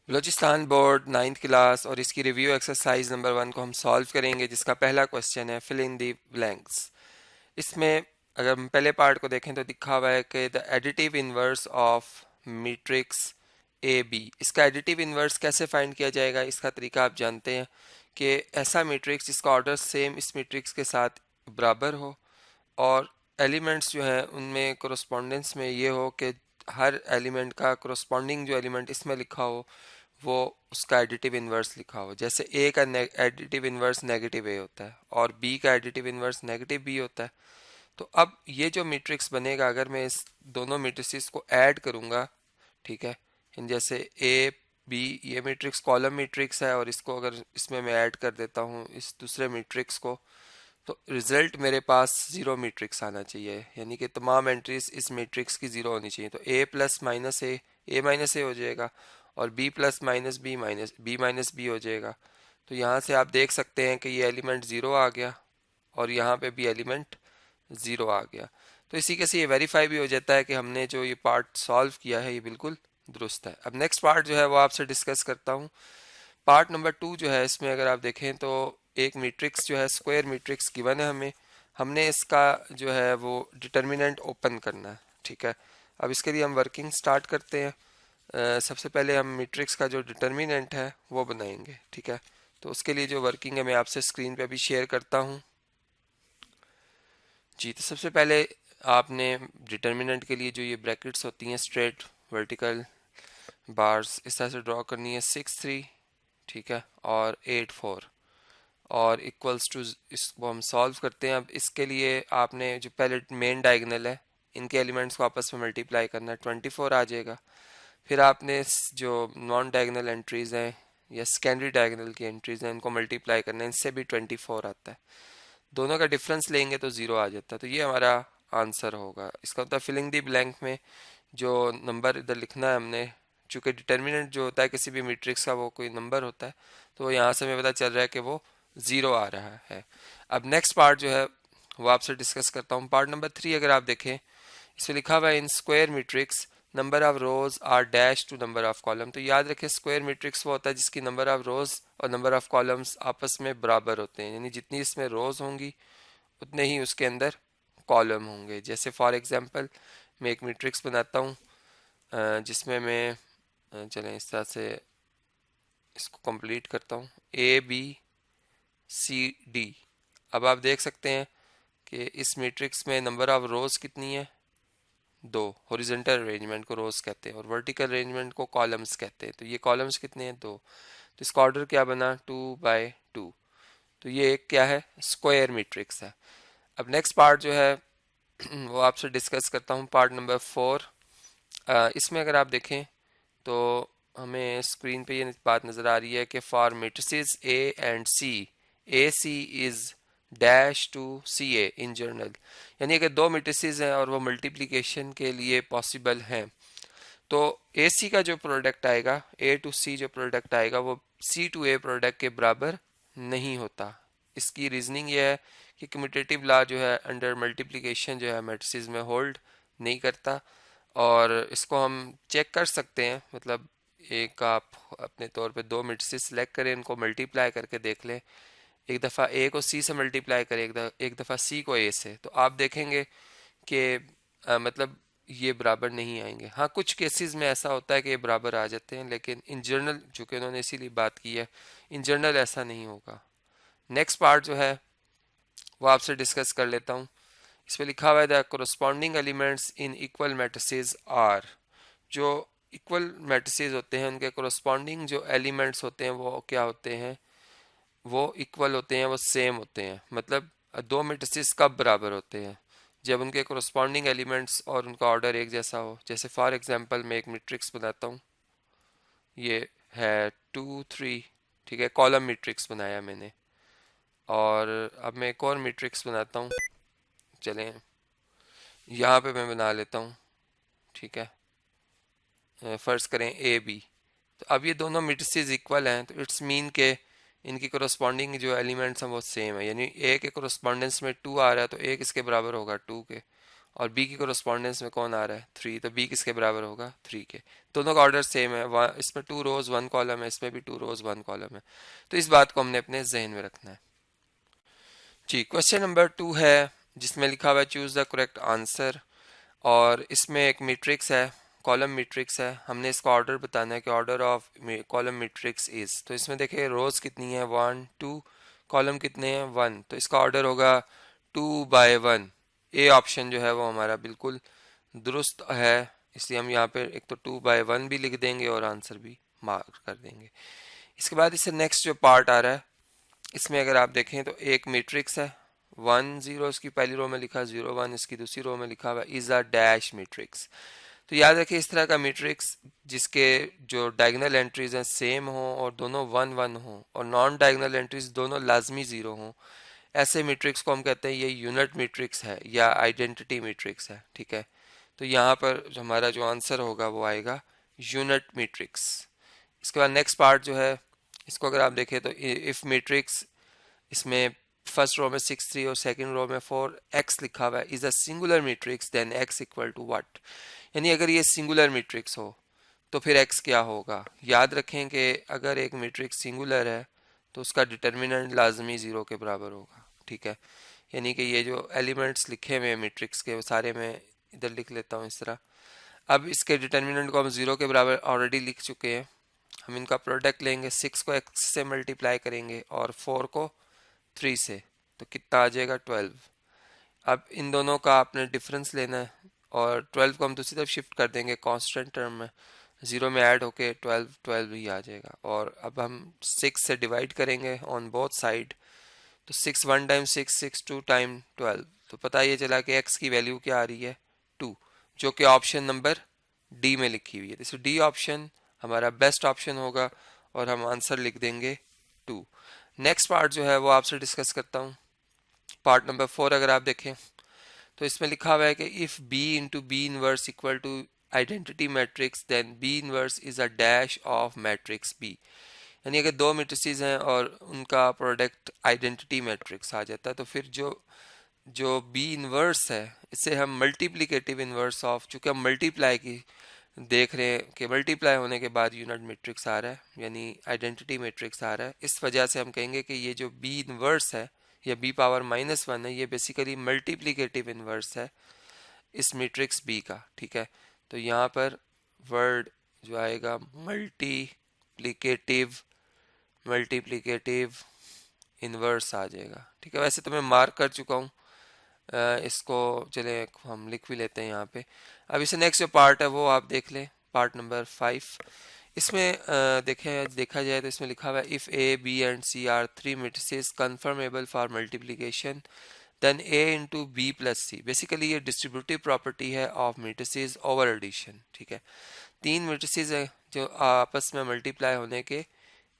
Balochistan board 9th class और इसकी review exercise number 1 को हम सॉल्व करेंगे, जिसका पहला क्वेश्चन है फिल इन दी ब्लैंक्स। इसमें अगर हम पहले पार्ट को देखें तो दिखा हुआ है कि the additive inverse of matrix A B. इसका एडिटिव इनवर्स कैसे फाइंड किया जाएगा, इसका तरीका आप जानते हैं कि ऐसा मैट्रिक्स जिसका ऑर्डर सेम इस मैट्रिक्स के साथ बराबर हो और एलिमेंट्स जो हैं उनमें कोरस्पोंडेंस में ये हो कि हर एलिमेंट का कोरस्पोंडिंग जो एलिमेंट इसमें लिखा हो वो उसका एडिटिव इन्वर्स लिखा हो। जैसे ए का एडिटिव इन्वर्स नेगेटिव ए होता है और बी का एडिटिव इन्वर्स नेगेटिव बी होता है। तो अब ये जो मैट्रिक्स बनेगा, अगर मैं इस दोनों मैट्रिसेस को ऐड करूँगा, ठीक है, जैसे ए बी ये मैट्रिक्स कॉलम मैट्रिक्स है और इसको अगर इसमें मैं ऐड कर देता हूँ इस दूसरे मैट्रिक्स को, तो रिजल्ट मेरे पास ज़ीरो मैट्रिक्स आना चाहिए, यानी कि तमाम एंट्रीज इस मैट्रिक्स की ज़ीरो होनी चाहिए। तो A plus minus A minus A हो जाएगा और B plus minus B minus B हो जाएगा। तो यहाँ से आप देख सकते हैं कि ये एलिमेंट ज़ीरो आ गया और यहाँ पे भी एलिमेंट ज़ीरो आ गया। तो इसी के से ये वेरीफाई भी हो जाता है कि हमने जो ये पार्ट सॉल्व किया है ये बिल्कुल दुरुस्त है। अब नेक्स्ट पार्ट जो है वो आपसे डिस्कस करता हूँ। पार्ट नंबर 2 जो है, इसमें अगर आप देखें तो एक मैट्रिक्स जो है स्क्वायर मैट्रिक्स गिवन है हमें, हमने इसका जो है वो डिटर्मिनेंट ओपन करना है, ठीक है। अब इसके लिए हम वर्किंग स्टार्ट करते हैं। सबसे पहले हम मैट्रिक्स का जो डिटर्मिनेंट है वो बनाएंगे, ठीक है। तो उसके लिए जो वर्किंग है मैं आपसे स्क्रीन पे अभी शेयर करता हूँ जी। तो सबसे पहले आपने डिटर्मिनेंट के लिए जो ये ब्रैकेट्स होती हैं स्ट्रेट वर्टिकल बार्स इस तरह से ड्रॉ करनी है, 6 3, ठीक है, और 8 4 और इक्वल्स टू, इसको हम सॉल्व करते हैं। अब इसके लिए आपने जो पहले मेन डायगोनल है इनके एलिमेंट्स को आपस में मल्टीप्लाई करना है, 24 आ जाएगा। फिर आपने जो नॉन डायगोनल एंट्रीज हैं या सेकेंडरी डायगोनल की एंट्रीज हैं इनको मल्टीप्लाई करना है, इनसे भी 24 आता है। दोनों का डिफरेंस लेंगे तो ज़ीरो आ जाता है। तो ये हमारा आंसर होगा। इसका मतलब फिलिंग दी ब्लैंक में जो नंबर इधर लिखना है हमने, चूँकि डिटर्मिनेंट जो होता है किसी भी मैट्रिक्स का वो कोई नंबर होता है, तो यहाँ से हमें पता चल रहा है कि वो ज़ीरो आ रहा है। अब नेक्स्ट पार्ट जो है वो आपसे डिस्कस करता हूँ। पार्ट नंबर 3 अगर आप देखें, इसमें लिखा हुआ है in square matrix number of rows are dash to number of columns. तो याद रखें स्क्वायर मैट्रिक्स वो होता है जिसकी नंबर ऑफ रोज और नंबर ऑफ कॉलम्स आपस में बराबर होते हैं, यानी जितनी इसमें रोज होंगी उतने ही उसके अंदर कॉलम होंगे। जैसे फॉर एग्जांपल मैं एक मैट्रिक्स बनाता हूँ जिसमें मैं चलें इस तरह से इसको कंप्लीट करता हूँ, ए बी सी डी। अब आप देख सकते हैं कि इस मैट्रिक्स में नंबर ऑफ रोज कितनी है, दो। हॉरिजॉन्टल अरेंजमेंट को रोज कहते हैं और वर्टिकल अरेंजमेंट को कॉलम्स कहते हैं। तो ये कॉलम्स कितने हैं, दो। तो इसका ऑर्डर क्या बना, 2 by 2। तो ये एक क्या है, स्क्वायर मैट्रिक्स है। अब नेक्स्ट पार्ट जो है वो आपसे डिस्कस करता हूँ, पार्ट नंबर 4। इसमें अगर आप देखें तो हमें स्क्रीन पे ये बात नज़र आ रही है कि for matrices A and C, A C is dash to C A in general, यानी अगर दो मैट्रिसेस हैं और वो मल्टीप्लिकेशन के लिए पॉसिबल हैं, तो ए सी का जो प्रोडक्ट आएगा, ए टू सी जो प्रोडक्ट आएगा वो सी टू ए प्रोडक्ट के बराबर नहीं होता। इसकी रीजनिंग ये है कि कम्यूटेटिव लॉ जो है अंडर मल्टीप्लिकेशन जो है मैट्रिसेस में होल्ड नहीं करता। और इसको हम चेक कर सकते हैं, मतलब एक आप अपने तौर पे दो मैट्रिसेस सेलेक्ट करें, इनको मल्टीप्लाई करके देख लें। एक दफ़ा ए को सी से मल्टीप्लाई करें, एक दफ़ा सी को ए से, तो आप देखेंगे कि मतलब ये बराबर नहीं आएंगे। हाँ, कुछ केसेस में ऐसा होता है कि ये बराबर आ जाते हैं, लेकिन इन जनरल चूँकि उन्होंने इसीलिए बात की है, इन जनरल ऐसा नहीं होगा। नेक्स्ट पार्ट जो है वो आपसे डिस्कस कर लेता हूँ। इसमें लिखा हुआ है the corresponding elements in equal matrices are. जो इक्वल मैट्रिसेस होते हैं उनके कोरस्पॉन्डिंग जो एलिमेंट्स होते हैं वो क्या होते हैं, वो इक्वल होते हैं, वो सेम होते हैं। मतलब दो मैट्रिसेस कब बराबर होते हैं, जब उनके कोरस्पॉन्डिंग एलिमेंट्स और उनका ऑर्डर एक जैसा हो। जैसे फॉर एग्जांपल मैं एक मैट्रिक्स बनाता हूँ, ये है 2 3, ठीक है, कॉलम मैट्रिक्स बनाया मैंने। और अब मैं एक और मैट्रिक्स बनाता हूँ, चलें यहाँ पे मैं बना लेता हूँ, ठीक है, फ़र्ज़ करें ए बी। तो अब ये दोनों मैट्रिसेस इक्वल हैं, तो इट्स मीन के इनकी कोरस्पॉन्डिंग जो एलिमेंट्स हैं वो सेम है, यानी ए के कोरस्पॉन्डेंस में 2 आ रहा है तो एक इसके बराबर होगा 2 के, और बी की कोरस्पॉन्डेंस में कौन आ रहा है 3, तो बी किसके बराबर होगा 3 के। दोनों का ऑर्डर सेम है, इसमें 2 रोज 1 कॉलम है, इसमें भी 2 रोज 1 कॉलम है। तो इस बात को हमने अपने जहन में रखना है। जी, क्वेश्चन नंबर 2 है जिसमें लिखा हुआ है चूज द करेक्ट आंसर, और इसमें एक मैट्रिक्स है, कॉलम मैट्रिक्स है। हमने इसका ऑर्डर बताना है कि order of column matrix is, तो इसमें देखिए रोज कितनी है 1 2, कॉलम कितने हैं 1, तो इसका ऑर्डर होगा 2/1। ए ऑप्शन जो है वो हमारा बिल्कुल दुरुस्त है, इसलिए हम यहाँ पे एक तो 2/1 भी लिख देंगे और आंसर भी मार्क कर देंगे। इसके बाद इससे नेक्स्ट जो पार्ट आ रहा है, इसमें अगर आप देखें तो एक मैट्रिक्स है 1 0 इसकी पहली रो में लिखा, 0 1 इसकी दूसरी रो में लिखा हुआ इज अ डैश मैट्रिक्स। तो याद रखिए इस तरह का मैट्रिक्स जिसके जो डायगोनल एंट्रीज हैं सेम हो और दोनों 1 1 हो और नॉन डायगोनल एंट्रीज दोनों लाजमी 0 हो, ऐसे मैट्रिक्स को हम कहते हैं ये यूनिट मैट्रिक्स है या आइडेंटिटी मैट्रिक्स है। ठीक है, तो यहाँ पर हमारा जो आंसर होगा वो आएगा यूनिट मैट्रिक्स। इसके बाद नेक्स्ट पार्ट जो है, इसको अगर आप देखें तो इफ मैट्रिक्स, इसमें फर्स्ट रो में 6 3 और सेकंड रो में 4 x लिखा हुआ है, is a singular matrix then x equal to what. यानी अगर ये सिंगुलर मैट्रिक्स हो तो फिर x क्या होगा। याद रखें कि अगर एक मैट्रिक्स सिंगुलर है तो उसका डिटर्मिनेंट लाजमी 0 के बराबर होगा। ठीक है, यानी कि ये जो एलिमेंट्स लिखे हुए हैं मैट्रिक्स के वो सारे मैं इधर लिख लेता हूँ इस तरह। अब इसके डिटर्मिनेंट को हम 0 के बराबर ऑलरेडी लिख चुके हैं। हम इनका प्रोडक्ट लेंगे, 6 को x से मल्टीप्लाई करेंगे और 4 को 3 से, तो कितना आ जाएगा 12। अब इन दोनों का आपने डिफरेंस लेना है और 12 को हम दूसरी तरफ शिफ्ट कर देंगे कांस्टेंट टर्म में, 0 में ऐड होके 12 12 ही आ जाएगा। और अब हम 6 से डिवाइड करेंगे ऑन बोथ साइड, तो 6 1 टाइम 6 6 2 टाइम 12, तो पता ये चला कि x की वैल्यू क्या आ रही है 2, जो कि ऑप्शन नंबर डी में लिखी हुई है। तो डी ऑप्शन हमारा बेस्ट ऑप्शन होगा और हम आंसर लिख देंगे 2। नेक्स्ट पार्ट जो है वो आपसे डिस्कस करता हूँ, पार्ट नंबर 4। अगर आप देखें तो इसमें लिखा हुआ है कि if B into B inverse equal to identity matrix then B inverse is a dash of matrix B. यानी अगर दो मैट्रिसेस हैं और उनका प्रोडक्ट आइडेंटिटी मैट्रिक्स आ जाता है तो फिर जो जो बी इनवर्स है इसे हम मल्टीप्लिकेटिव इनवर्स ऑफ, चूंकि हम मल्टीप्लाई की देख रहे हैं कि मल्टीप्लाई होने के बाद यूनिट मैट्रिक्स आ रहा है यानी आइडेंटिटी मैट्रिक्स आ रहा है, इस वजह से हम कहेंगे कि ये जो बी इनवर्स है या बी पावर -1 है ये बेसिकली मल्टीप्लिकेटिव इनवर्स है इस मैट्रिक्स बी का। ठीक है, तो यहाँ पर वर्ड जो आएगा मल्टीप्लिकेटिव, मल्टीप्लिकेटिव इनवर्स आ जाएगा। ठीक है, वैसे तो मैं मार्क कर चुका हूँ इसको, चले हम लिख भी लेते हैं यहाँ पे। अब इसे नेक्स्ट जो पार्ट है वो आप देख लें, पार्ट नंबर 5। इसमें देखा जाए तो इसमें लिखा हुआ है if A B and C are three matrices conformable for multiplication then A into B plus C. Basically ये डिस्ट्रीब्यूटिव प्रॉपर्टी है ऑफ मैट्रिसेस ओवर एडिशन। ठीक है, तीन मैट्रिसेस है जो आपस में मल्टीप्लाई होने के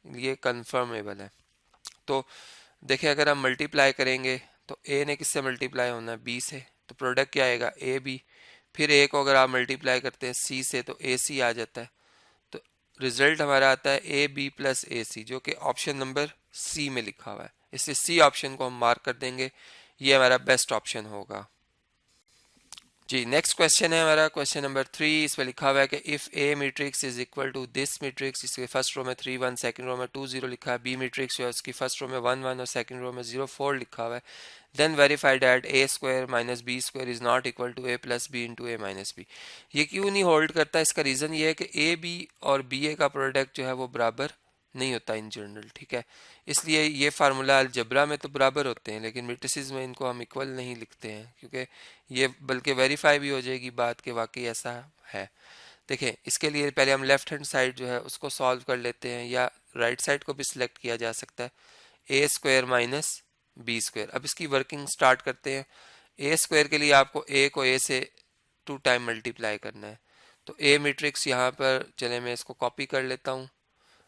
लिए कन्फर्मेबल है। तो देखिए अगर हम मल्टीप्लाई करेंगे तो ए ने किससे मल्टीप्लाई होना है बी से, तो प्रोडक्ट क्या आएगा ए बी। फिर ए को अगर आप मल्टीप्लाई करते हैं सी से तो ए सी आ जाता है, तो रिजल्ट हमारा आता है ए बी प्लस ए सी, जो कि ऑप्शन नंबर सी में लिखा हुआ है। इससे सी ऑप्शन को हम मार्क कर देंगे, ये हमारा बेस्ट ऑप्शन होगा। जी, नेक्स्ट क्वेश्चन है हमारा क्वेश्चन नंबर 3। इसमें लिखा हुआ है कि if A matrix is equal to this matrix, इसके फर्स्ट रो में 3 1 सेकंड रो में 2 0 लिखा है, बी मैट्रिक्स जो है उसकी फर्स्ट रो में 1 1 और सेकंड रो में 0 4 लिखा हुआ है, then verify that A square minus B square is not equal to A plus B into A minus B. ये क्यों नहीं होल्ड करता, इसका रीज़न ये है कि ए बी और बी ए का प्रोडक्ट जो है वो बराबर नहीं होता इन जनरल। ठीक है, इसलिए ये फार्मूला अलजबरा में तो बराबर होते हैं लेकिन मैट्रिसेस में इनको हम इक्वल नहीं लिखते हैं, क्योंकि ये बल्कि वेरीफाई भी हो जाएगी बात के वाकई ऐसा है। देखें इसके लिए पहले हम लेफ्ट हैंड साइड जो है उसको सॉल्व कर लेते हैं, या राइट साइड को भी सिलेक्ट किया जा सकता है, ए स्क्वायर माइनस बी स्क्वायर। अब इसकी वर्किंग स्टार्ट करते हैं। ए स्क्वायर के लिए आपको ए को ए से 2 टाइम मल्टीप्लाई करना है, तो ए मैट्रिक्स यहाँ पर चले मैं इसको कॉपी कर लेता हूँ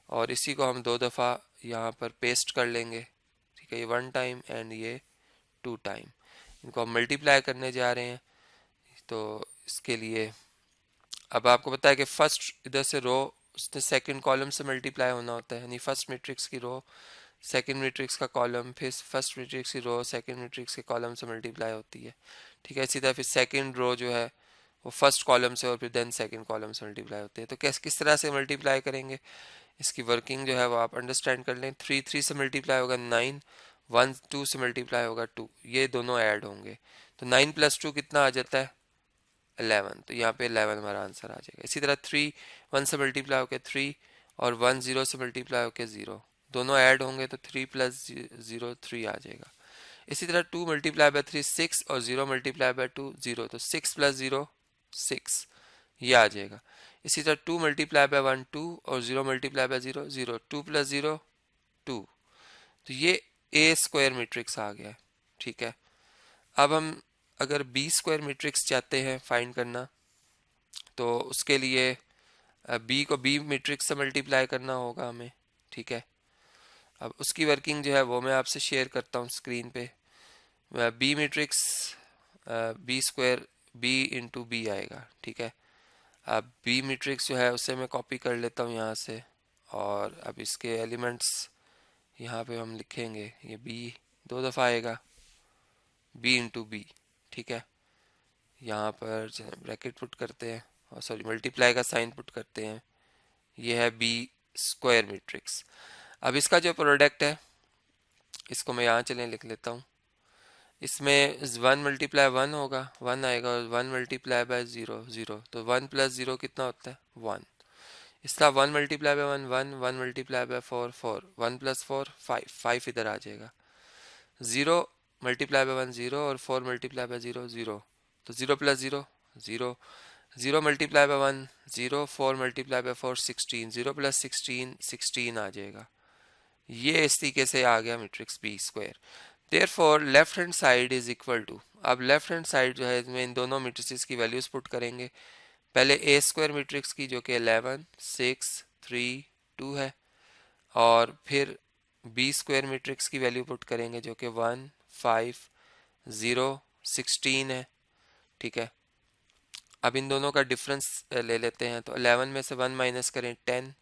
और इसी को हम 2 दफ़ा यहाँ पर पेस्ट कर लेंगे। ठीक है, ये 1 टाइम एंड ये 2 टाइम, इनको हम मल्टीप्लाई करने जा रहे हैं। तो इसके लिए अब आपको पता है कि फर्स्ट इधर से रो उसने सेकंड कॉलम से मल्टीप्लाई होना होता है, यानी फर्स्ट मैट्रिक्स की रो सेकंड मैट्रिक्स का कॉलम, फिर फर्स्ट मैट्रिक्स की रो सेकंड मैट्रिक्स के कॉलम से मल्टीप्लाई होती है। ठीक है। इसी तरह फिर सेकंड रो जो है वो फर्स्ट कॉलम से और फिर देन सेकंड कॉलम से मल्टीप्लाई होते हैं। तो किस तरह से मल्टीप्लाई करेंगे, इसकी वर्किंग जो है वो आप अंडरस्टैंड कर लें। 3 से मल्टीप्लाई होगा 9, 1 2 से मल्टीप्लाई होगा 2, ये दोनों ऐड होंगे तो 9 + 2 कितना आ जाता है 11, तो यहाँ पे 11 हमारा आंसर आ जाएगा। इसी तरह 3 1 से मल्टीप्लाई होकर 3 और 1 0 से मल्टीप्लाई होकर 0, दोनों ऐड होंगे तो 3 + 0 3 आ जाएगा। इसी तरह 2 मल्टीप्लाई बाय 3 6 और 0 मल्टीप्लाई बाय 2 0, तो 6 + 0 6, ये आ जाएगा। इसी तरह 2 मल्टीप्लाई बाय 1 2 और 0 मल्टीप्लाई बाय 0 0, 2 + 0 2, तो ये ए स्क्वायर मैट्रिक्स आ गया। ठीक है। अब हम अगर बी स्क्वायर मैट्रिक्स चाहते हैं फाइंड करना, तो उसके लिए बी को बी मैट्रिक्स से मल्टीप्लाई करना होगा हमें। ठीक है। अब उसकी वर्किंग जो है वो मैं आपसे शेयर करता हूँ स्क्रीन पे। B matrix B square B into B आएगा। ठीक है। अब बी मैट्रिक्स जो है उसे मैं कॉपी कर लेता हूँ यहाँ से, और अब इसके एलिमेंट्स यहाँ पे हम लिखेंगे। ये बी 2 दफ़ा आएगा, बी इंटू बी। ठीक है। यहाँ पर ब्रैकेट पुट करते हैं, और सॉरी मल्टीप्लाई का साइन पुट करते हैं। ये है बी स्क्वायर मैट्रिक्स। अब इसका जो प्रोडक्ट है इसको मैं यहाँ चलें लिख लेता हूँ। इसमें 1 × 1 होगा, 1 आएगा, और 1 × बाय 0 0, तो 1 + 0 कितना होता है 1। इसका 1 × 1 1, 1 × बाय 4 4, 1 + 4 5 5 इधर आ जाएगा। 0 × बाय 1 0 और 4 × बाय 0 0, तो 0 + 0 0, 0 × बाय 1 0, 4 × बाय 4 16, 0 + 16 16 आ जाएगा। ये इस तरीके से आ गया matrix B square. Therefore left hand side is equal to, अब लेफ्ट हैंड साइड जो है इसमें इन दोनों मैट्रिसेस की वैल्यूज पुट करेंगे। पहले ए स्क्वायर मैट्रिक्स की जो कि 11 6 3 2 है, और फिर बी स्क्वायर मैट्रिक्स की वैल्यू पुट करेंगे जो कि 1 5 0 16 है। ठीक है। अब इन दोनों का डिफरेंस ले लेते हैं, तो 11 में से 1 माइनस करें 10,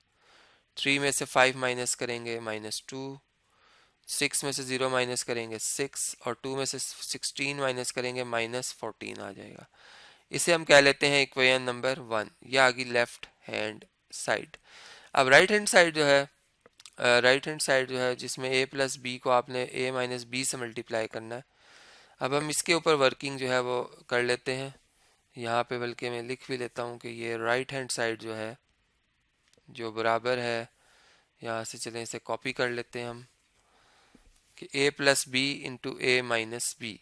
3 में से 5 माइनस करेंगे -2, 6 में से 0 माइनस करेंगे 6, और 2 में से 16 माइनस करेंगे -14 आ जाएगा। इसे हम कह लेते हैं इक्वेशन नंबर 1। यह आ गई लेफ्ट हैंड साइड। अब राइट हैंड साइड जो है, जिसमें a + b को आपने a - b से मल्टीप्लाई करना है। अब हम इसके ऊपर वर्किंग जो है वो कर लेते हैं। यहाँ पे बल्कि मैं लिख भी लेता हूँ कि ये राइट हैंड साइड जो है, जो बराबर है, यहाँ से चलें इसे कॉपी कर लेते हैं हम, कि a + b into a - b।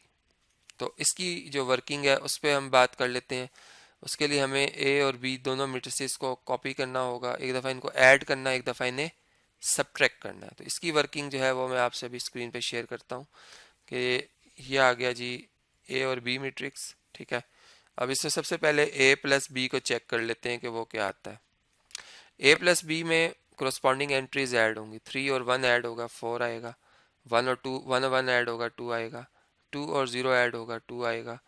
तो इसकी जो वर्किंग है उस पर हम बात कर लेते हैं। उसके लिए हमें a और b दोनों मैट्रिसेस को कॉपी करना होगा, एक दफ़ा इनको ऐड करना है, एक दफ़ा इन्हें सब्ट्रैक्ट करना है। तो इसकी वर्किंग जो है वो मैं आपसे अभी स्क्रीन पे शेयर करता हूँ कि ये आ गया जी a और b मैट्रिक्स। ठीक है। अब इसमें सबसे पहले a + b को चेक कर लेते हैं कि वो क्या आता है। a + b में कोरस्पॉन्डिंग एंट्रीज ऐड होंगी, 3 और 1 ऐड होगा 4 आएगा, 1 और 2 1 और 1 ऐड होगा 2 आएगा, 2 और 0 ऐड होगा 2 आएगा,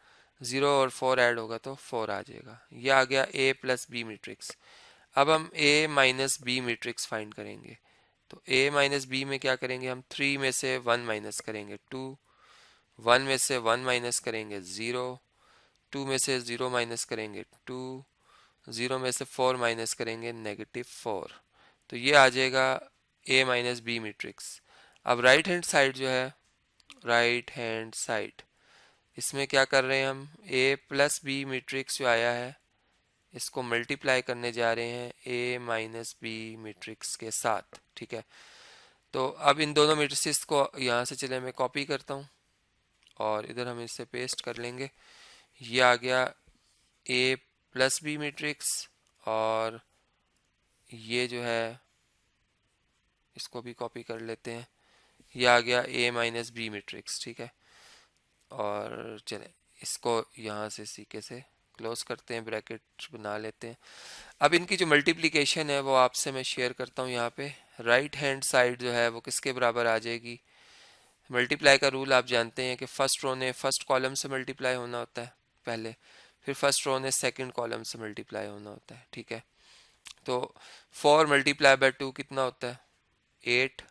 0 और 4 ऐड होगा तो 4 आ जाएगा। ये आ गया a + b मैट्रिक्स। अब हम a - b मैट्रिक्स फाइंड करेंगे। तो a - b में क्या करेंगे हम, 3 में से 1 माइनस करेंगे 2, 1 में से 1 माइनस करेंगे 0, 2 में से 0 माइनस करेंगे 2, 0 में से 4 माइनस करेंगे -4। तो ये आ जाएगा a - b मैट्रिक्स। अब राइट हैंड साइड जो है, राइट हैंड साइड, इसमें क्या कर रहे हैं हम, a + b मैट्रिक्स जो आया है इसको मल्टीप्लाई करने जा रहे हैं a - b मैट्रिक्स के साथ। ठीक है। तो अब इन दोनों मैट्रिसेस को यहाँ से चले मैं कॉपी करता हूँ, और इधर हम इसे पेस्ट कर लेंगे। ये आ गया a + b मैट्रिक्स, और ये जो है इसको भी कॉपी कर लेते हैं। ये आ गया a - b मैट्रिक्स। ठीक है। और चलें इसको यहाँ से सीके से क्लोज करते हैं, ब्रैकेट बना लेते हैं। अब इनकी जो मल्टीप्लिकेशन है वो आपसे मैं शेयर करता हूँ। यहाँ पे राइट हैंड साइड जो है वो किसके बराबर आ जाएगी। मल्टीप्लाई का रूल आप जानते हैं कि फर्स्ट रो ने फर्स्ट कॉलम से मल्टीप्लाई होना होता है पहले, फिर फर्स्ट रो ने सेकंड कॉलम से मल्टीप्लाई होना होता है। ठीक है। तो 4 × 2 कितना होता है 8,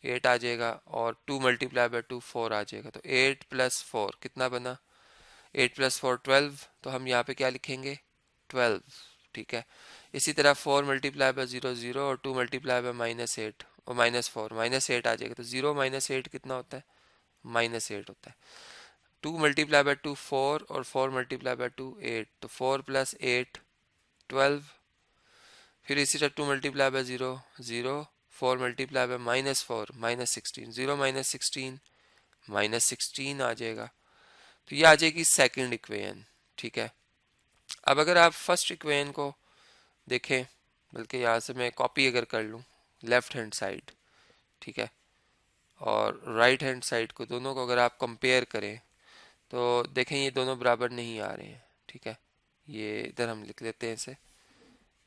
8 आ जाएगा, और 2 × 2 4 आ जाएगा। तो 8 + 4 कितना बना 8+4 12, तो हम यहाँ पे क्या लिखेंगे 12, ठीक है। इसी तरह 4 मल्टीप्लाई बाय 0 0 और 2 मल्टीप्लाई बाय -8 और -4 -8 आ जाएगा, तो 0 -8 कितना होता है -8 होता है। 2 मल्टीप्लाई बाय 2 4 और 4 मल्टीप्लाई बाय 2 8, तो 4 + 8 12। फिर इसी तरह 2 मल्टीप्लाई बाय 0 0, 4 मल्टीप्लाई बाय -4 -16, 0 -16 -16 आ जाएगा। तो ये आ जाएगी सेकंड इक्वेशन, ठीक है। अब अगर आप फर्स्ट इक्वेशन को देखें, बल्कि यहाँ से मैं कॉपी अगर कर लूँ लेफ्ट हैंड साइड, ठीक है, और राइट हैंड साइड को, दोनों को अगर आप कंपेयर करें तो देखें ये दोनों बराबर नहीं आ रहे हैं, ठीक है। ये इधर हम लिख लेते हैं इसे,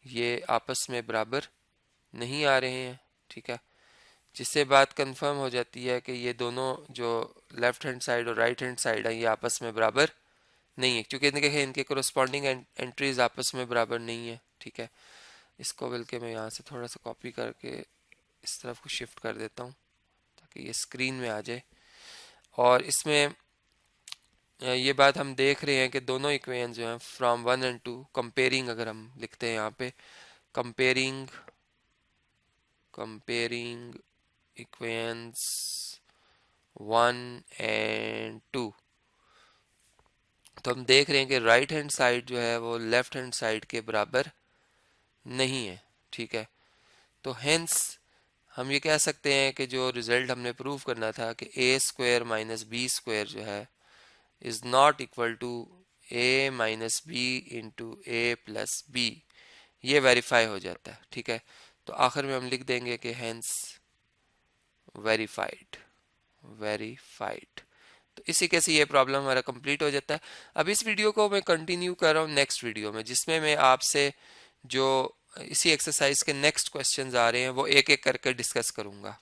ये आपस में बराबर नहीं आ रहे हैं, ठीक है। जिससे बात कंफर्म हो जाती है कि ये दोनों जो लेफ्ट हैंड साइड और राइट हैंड साइड है ये आपस में बराबर नहीं है, क्योंकि इनके कोरस्पॉन्डिंग एंट्रीज आपस में बराबर नहीं है, ठीक है। इसको बल्कि मैं यहाँ से थोड़ा सा कॉपी करके इस तरफ को शिफ्ट कर देता हूँ ताकि ये स्क्रीन में आ जाए। और इसमें ये बात हम देख रहे हैं कि दोनों इक्वेशन जो हैं फ्रॉम 1 एंड 2 कंपेयरिंग, अगर हम लिखते हैं यहाँ पे कंपेयरिंग इक्वेशंस 1 एंड 2, तो हम देख रहे हैं कि राइट हैंड साइड जो है वो लेफ्ट हैंड साइड के बराबर नहीं है, ठीक है। तो हेंस हम ये कह सकते हैं कि जो रिजल्ट हमने प्रूव करना था कि a² - b² जो है is not equal to a - b into a+b, ये वेरीफाई हो जाता है, ठीक है। तो आखिर में हम लिख देंगे कि हेंस वेरीफाइड। तो इसी के से ये प्रॉब्लम हमारा कंप्लीट हो जाता है। अब इस वीडियो को मैं कंटिन्यू कर रहा हूँ नेक्स्ट वीडियो में, जिसमें मैं आपसे जो इसी एक्सरसाइज के नेक्स्ट क्वेश्चंस आ रहे हैं वो एक एक करके डिस्कस करूंगा।